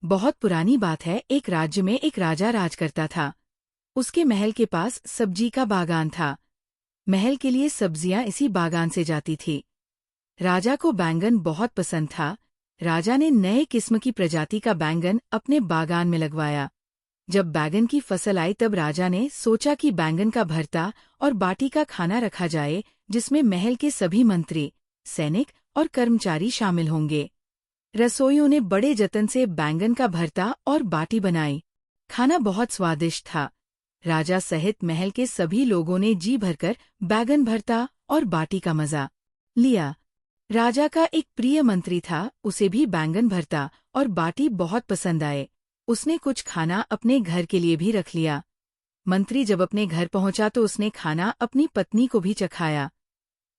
बहुत पुरानी बात है। एक राज्य में एक राजा राज करता था। उसके महल के पास सब्जी का बागान था। महल के लिए सब्जियां इसी बागान से जाती थी। राजा को बैंगन बहुत पसंद था। राजा ने नए किस्म की प्रजाति का बैंगन अपने बागान में लगवाया। जब बैंगन की फसल आई तब राजा ने सोचा कि बैंगन का भरता और बाटी का खाना रखा जाए, जिसमें महल के सभी मंत्री, सैनिक और कर्मचारी शामिल होंगे। रसोइयों ने बड़े जतन से बैंगन का भरता और बाटी बनाई। खाना बहुत स्वादिष्ट था। राजा सहित महल के सभी लोगों ने जी भरकर बैंगन भरता और बाटी का मजा लिया। राजा का एक प्रिय मंत्री था, उसे भी बैंगन भरता और बाटी बहुत पसंद आए। उसने कुछ खाना अपने घर के लिए भी रख लिया। मंत्री जब अपने घर पहुंचा तो उसने खाना अपनी पत्नी को भी चखाया।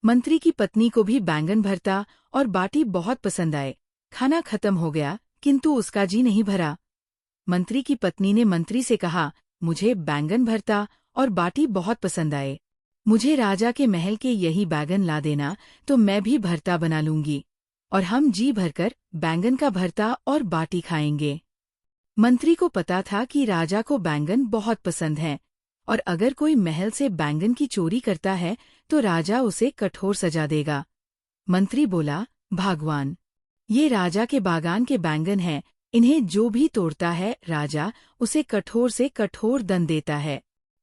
मंत्री की पत्नी को भी बैंगन भरता और बाटी बहुत पसंद आए। खाना खत्म हो गया, किंतु उसका जी नहीं भरा। मंत्री की पत्नी ने मंत्री से कहा, मुझे बैंगन भरता और बाटी बहुत पसंद आए। मुझे राजा के महल के यही बैंगन ला देना, तो मैं भी भरता बना लूंगी और हम जी भरकर बैंगन का भरता और बाटी खाएंगे। मंत्री को पता था कि राजा को बैंगन बहुत पसंद है और अगर कोई महल से बैंगन की चोरी करता है तो राजा उसे कठोर सजा देगा। मंत्री बोला, भगवान, ये राजा के बागान के बैंगन हैं, इन्हें जो भी तोड़ता है राजा उसे कठोर से कठोर दंड देता है।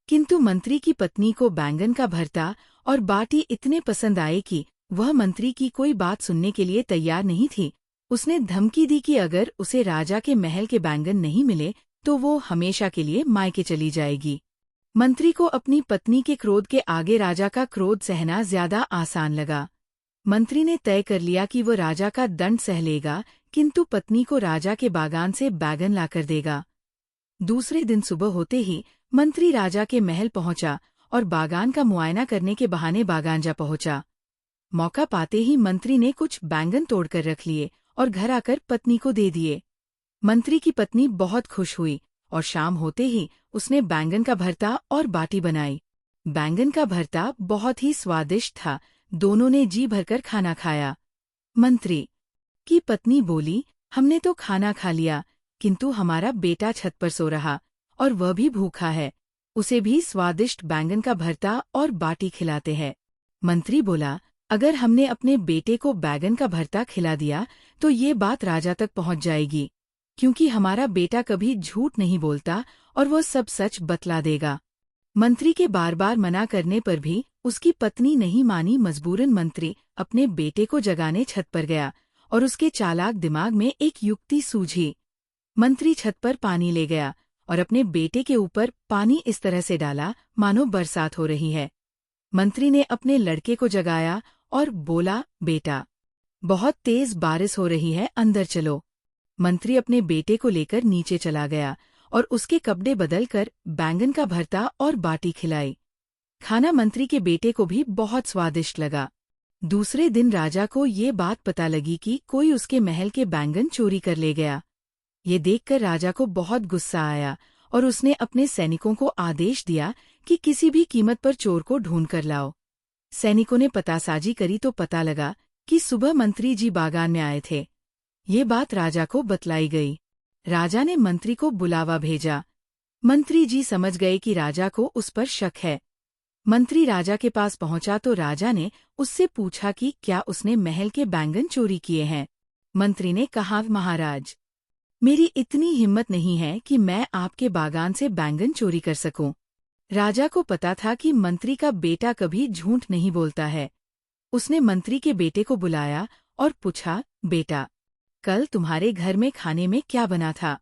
किंतु मंत्री की पत्नी को बैंगन का भरता और बाटी इतने पसंद आए कि वह मंत्री की कोई बात सुनने के लिए तैयार नहीं थी। उसने धमकी दी कि अगर उसे राजा के महल के बैंगन नहीं मिले तो वो हमेशा के लिए मायके चली जाएगी। मंत्री को अपनी पत्नी के क्रोध के आगे राजा का क्रोध सहना ज्यादा आसान लगा। मंत्री ने तय कर लिया कि वो राजा का दंड सह लेगा, किंतु पत्नी को राजा के बागान से बैंगन लाकर देगा। दूसरे दिन सुबह होते ही मंत्री राजा के महल पहुंचा और बागान का मुआयना करने के बहाने बागान जा पहुंचा। मौका पाते ही मंत्री ने कुछ बैंगन तोड़कर रख लिए और घर आकर पत्नी को दे दिए। मंत्री की पत्नी बहुत खुश हुई और शाम होते ही उसने बैंगन का भरता और बाटी बनाई। बैंगन का भरता बहुत ही स्वादिष्ट था। दोनों ने जी भरकर खाना खाया। मंत्री की पत्नी बोली, हमने तो खाना खा लिया, किंतु हमारा बेटा छत पर सो रहा और वह भी भूखा है। उसे भी स्वादिष्ट बैंगन का भरता और बाटी खिलाते हैं। मंत्री बोला, अगर हमने अपने बेटे को बैंगन का भरता खिला दिया तो ये बात राजा तक पहुंच जाएगी, क्योंकि हमारा बेटा कभी झूठ नहीं बोलता और वो सब सच बतला देगा। मंत्री के बार बार मना करने पर भी उसकी पत्नी नहीं मानी। मजबूरन मंत्री अपने बेटे को जगाने छत पर गया और उसके चालाक दिमाग में एक युक्ति सूझी। मंत्री छत पर पानी ले गया और अपने बेटे के ऊपर पानी इस तरह से डाला मानो बरसात हो रही है। मंत्री ने अपने लड़के को जगाया और बोला, बेटा, बहुत तेज बारिश हो रही है, अंदर चलो। मंत्री अपने बेटे को लेकर नीचे चला गया और उसके कपड़े बदलकर बैंगन का भरता और बाटी खिलाई। खाना मंत्री के बेटे को भी बहुत स्वादिष्ट लगा। दूसरे दिन राजा को ये बात पता लगी कि कोई उसके महल के बैंगन चोरी कर ले गया। ये देखकर राजा को बहुत गुस्सा आया और उसने अपने सैनिकों को आदेश दिया कि किसी भी कीमत पर चोर को ढूंढ कर लाओ। सैनिकों ने पतासाजी करी तो पता लगा कि सुबह मंत्री जी बागान में आए थे। ये बात राजा को बतलाई गई। राजा ने मंत्री को बुलावा भेजा। मंत्री जी समझ गए कि राजा को उस पर शक है। मंत्री राजा के पास पहुंचा तो राजा ने उससे पूछा कि क्या उसने महल के बैंगन चोरी किए हैं। मंत्री ने कहा, महाराज, मेरी इतनी हिम्मत नहीं है कि मैं आपके बागान से बैंगन चोरी कर सकूं। राजा को पता था कि मंत्री का बेटा कभी झूठ नहीं बोलता है। उसने मंत्री के बेटे को बुलाया और पूछा, बेटा, कल तुम्हारे घर में खाने में क्या बना था?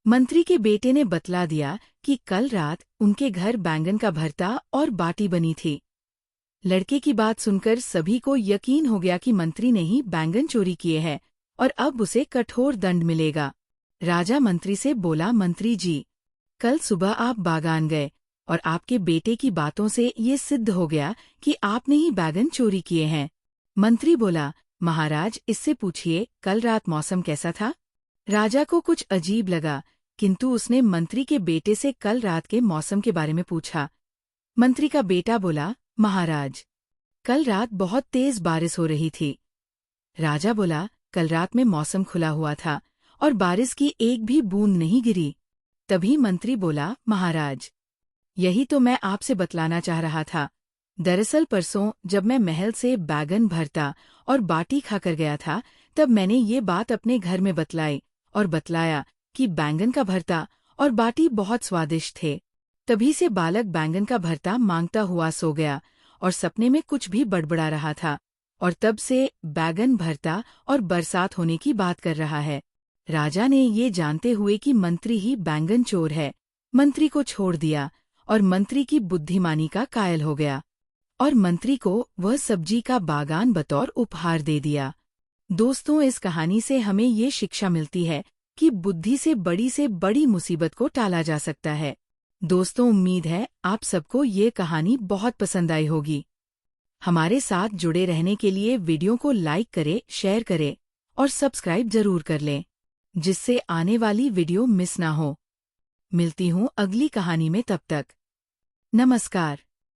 मंत्री के बेटे ने बतला दिया कि कल रात उनके घर बैंगन का भरता और बाटी बनी थी। लड़के की बात सुनकर सभी को यकीन हो गया कि मंत्री ने ही बैंगन चोरी किए हैं और अब उसे कठोर दंड मिलेगा। राजा मंत्री से बोला, मंत्री जी, कल सुबह आप बागान गए और आपके बेटे की बातों से ये सिद्ध हो गया कि आपने ही बैंगन चोरी किए हैं। मंत्री बोला, महाराज, इससे पूछिए कल रात मौसम कैसा था? राजा को कुछ अजीब लगा, किंतु उसने मंत्री के बेटे से कल रात के मौसम के बारे में पूछा। मंत्री का बेटा बोला, महाराज, कल रात बहुत तेज बारिश हो रही थी। राजा बोला, कल रात में मौसम खुला हुआ था और बारिश की एक भी बूंद नहीं गिरी। तभी मंत्री बोला, महाराज, यही तो मैं आपसे बतलाना चाह रहा था। दरअसल परसों जब मैं महल से बैगन भरता और बाटी खाकर गया था, तब मैंने ये बात अपने घर में बतलाई और बतलाया कि बैंगन का भरता और बाटी बहुत स्वादिष्ट थे। तभी से बालक बैंगन का भरता मांगता हुआ सो गया और सपने में कुछ भी बड़बड़ा रहा था, और तब से बैगन भरता और बरसात होने की बात कर रहा है। राजा ने ये जानते हुए कि मंत्री ही बैंगन चोर है, मंत्री को छोड़ दिया और मंत्री की बुद्धिमानी का कायल हो गया और मंत्री को वह सब्जी का बागान बतौर उपहार दे दिया। दोस्तों, इस कहानी से हमें ये शिक्षा मिलती है कि बुद्धि से बड़ी मुसीबत को टाला जा सकता है। दोस्तों, उम्मीद है आप सबको ये कहानी बहुत पसंद आई होगी। हमारे साथ जुड़े रहने के लिए वीडियो को लाइक करें, शेयर करें और सब्सक्राइब जरूर कर लें, जिससे आने वाली वीडियो मिस ना हो। मिलती हूँ अगली कहानी में, तब तक नमस्कार।